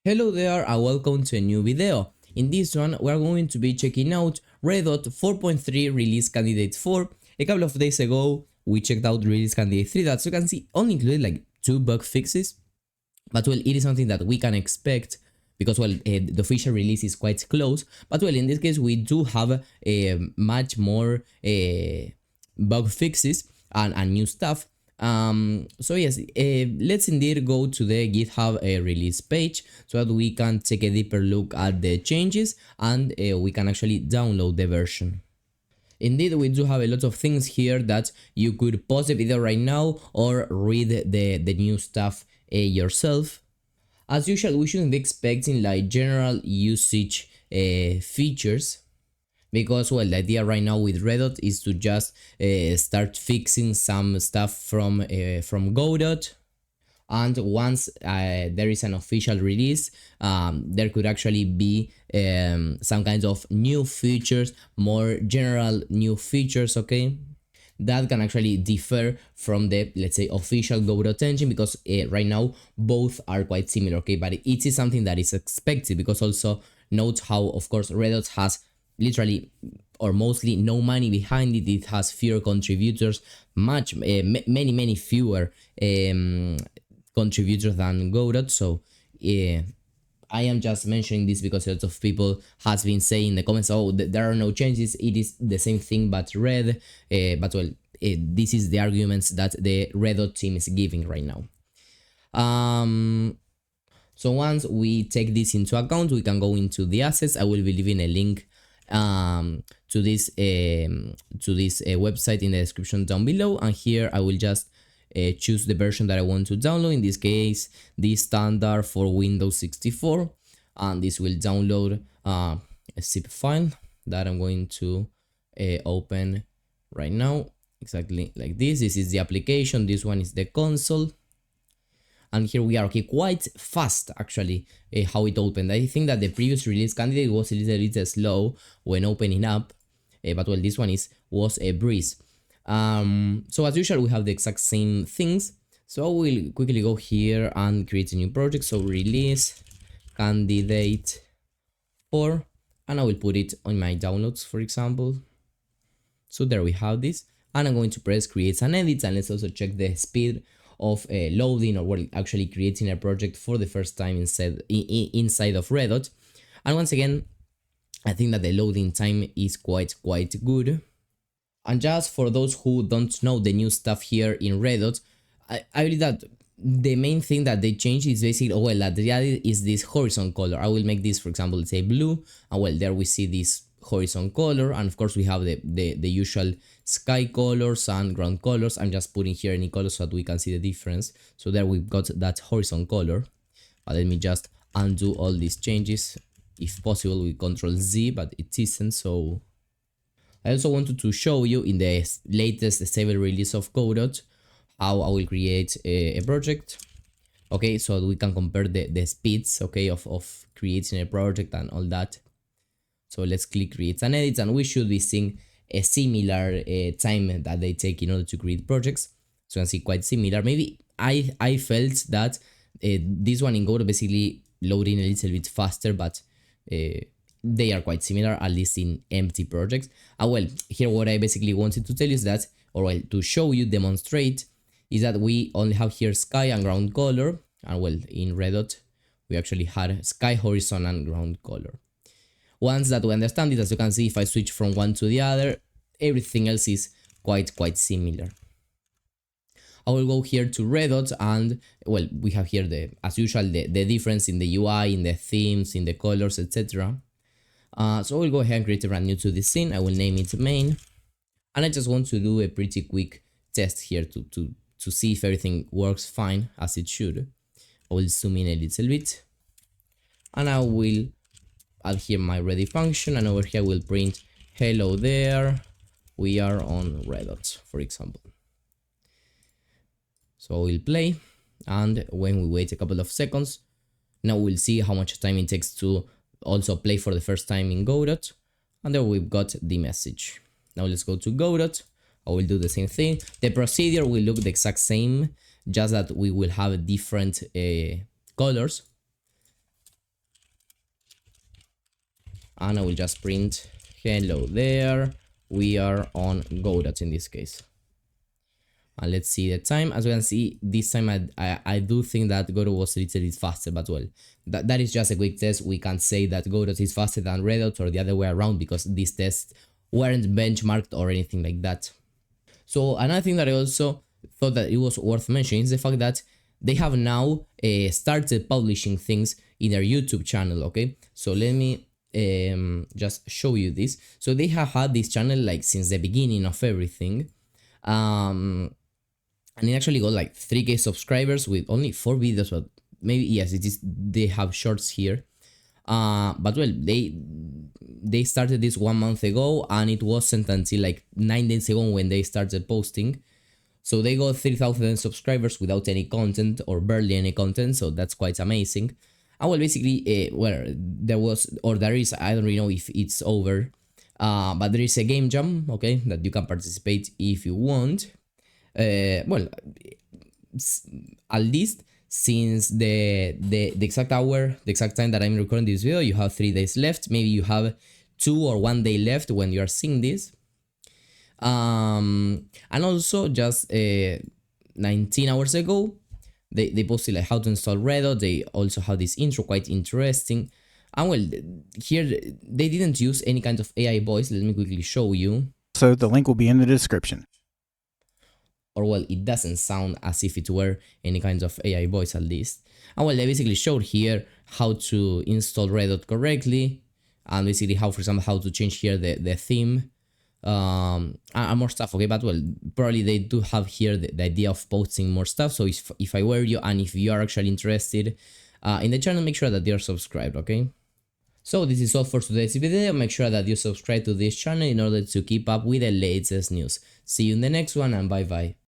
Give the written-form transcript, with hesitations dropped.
Hello there and welcome to a new video. In this one we are going to be checking out Redot 4.3 release candidate 4. A couple of days ago we checked out release candidate 3 that you can see only included like 2 bug fixes. But well, it is something that we can expect because well the official release is quite close. But well, in this case we do have much more bug fixes and new stuff. So yes, let's indeed go to the GitHub release page so that we can take a deeper look at the changes and we can actually download the version. Indeed, we do have a lot of things here that you could pause the video right now or read the new stuff yourself. As usual, we shouldn't be expecting like general usage features, because well, the idea right now with Redot is to just start fixing some stuff from Godot, and once there is an official release, there could actually be some kinds of new features, more general new features, okay, that can actually differ from the, let's say, official Godot engine, because right now both are quite similar, okay, but it is something that is expected, because also note how of course Redot has literally or mostly no money behind it. It has fewer contributors, many fewer contributors than Godot. So I am just mentioning this because a lot of people has been saying in the comments, oh, there are no changes, it is the same thing but red. But well, this is the arguments that the Redot team is giving right now. So once we take this into account, we can go into the assets. I will be leaving a link to this website in the description down below, and here I will just choose the version that I want to download. In this case, the standard for Windows 64, and this will download a zip file that I'm going to open right now, exactly like this. This is the application, this one is the console, and here we are. Okay, quite fast actually how it opened. I think that the previous release candidate was a little bit slow when opening up, but well, this one was a breeze. So as usual, we have the exact same things. So we'll quickly go here and create a new project. So release candidate 4, and I will put it on my downloads, for example. So there we have this, and I'm going to press create and edit, and let's also check the speed of loading, or well, actually creating a project for the first time inside of Redot. And once again, I think that the loading time is quite good. And just for those who don't know the new stuff here in Redot, I believe that the main thing that they changed is basically, well, that the idea is this horizon color. I will make this, for example, let's say blue, and well, there we see this horizon color, and of course we have the usual sky colors and ground colors. I'm just putting here any color so that we can see the difference. So there we've got that horizon color. But let me just undo all these changes, if possible with Ctrl Z, but it isn't. So I also wanted to show you in the latest stable release of Godot how I will create a project, okay, so we can compare the speeds, okay, of creating a project and all that. So let's click create and edit, and we should be seeing a similar time that they take in order to create projects. So you can see quite similar. Maybe I felt that this one in Godot basically loading a little bit faster, but they are quite similar, at least in empty projects. Well, here what I basically wanted to tell you is that, or well, to show you, demonstrate, is that we only have here sky and ground color, and well, in Redot we actually had sky, horizon and ground color. Once that we understand it, as you can see, if I switch from one to the other, everything else is quite similar. I will go here to Redot, and well, we have here as usual the difference in the UI, in the themes, in the colors, etc. So we'll go ahead and create a brand new 2D scene. I will name it main, and I just want to do a pretty quick test here to see if everything works fine as it should. I will zoom in a little bit, and I will add here my ready function, and over here we'll print hello there, we are on Redot, for example. So we'll play, and when we wait a couple of seconds, now we'll see how much time it takes to also play for the first time in Godot, and there we've got the message. Now let's go to Godot. I will do the same thing. The procedure will look the exact same, just that we will have different colors. and I will just print hello there, we are on Godot in this case. And let's see the time. As we can see, this time I do think that Godot was a little bit faster, but well, that is just a quick test. We can't say that Godot is faster than Redot or the other way around because these tests weren't benchmarked or anything like that. So another thing that I also thought that it was worth mentioning is the fact that they have now started publishing things in their YouTube channel, okay? So let me just show you this. So they have had this channel like since the beginning of everything. And it actually got like 3K subscribers with only 4 videos, but maybe, yes, it is, they have shorts here. But well, they started this 1 month ago, and it wasn't until like 9 days ago when they started posting. So they got 3,000 subscribers without any content or barely any content, so that's quite amazing. And well, basically, well, there was, or there is, I don't really know if it's over, but there is a game jam, okay, that you can participate if you want. Well, at least since the exact hour, the exact time that I'm recording this video, you have 3 days left. Maybe you have 2 or 1 day left when you are seeing this. And also just 19 hours ago, they posted like how to install Redot. They also have this intro, quite interesting. And well, here they didn't use any kind of AI voice. Let me quickly show you. So the link will be in the description. Or well, it doesn't sound as if it were any kind of AI voice at least. And well, they basically showed here how to install Redot correctly, and basically how, for example, how to change here the theme, and more stuff, okay? But well, probably they do have here the idea of posting more stuff. So if I were you, and if you are actually interested in the channel, make sure that you're subscribed, okay? So this is all for today's video. Make sure that you subscribe to this channel in order to keep up with the latest news. See you in the next one, and bye bye.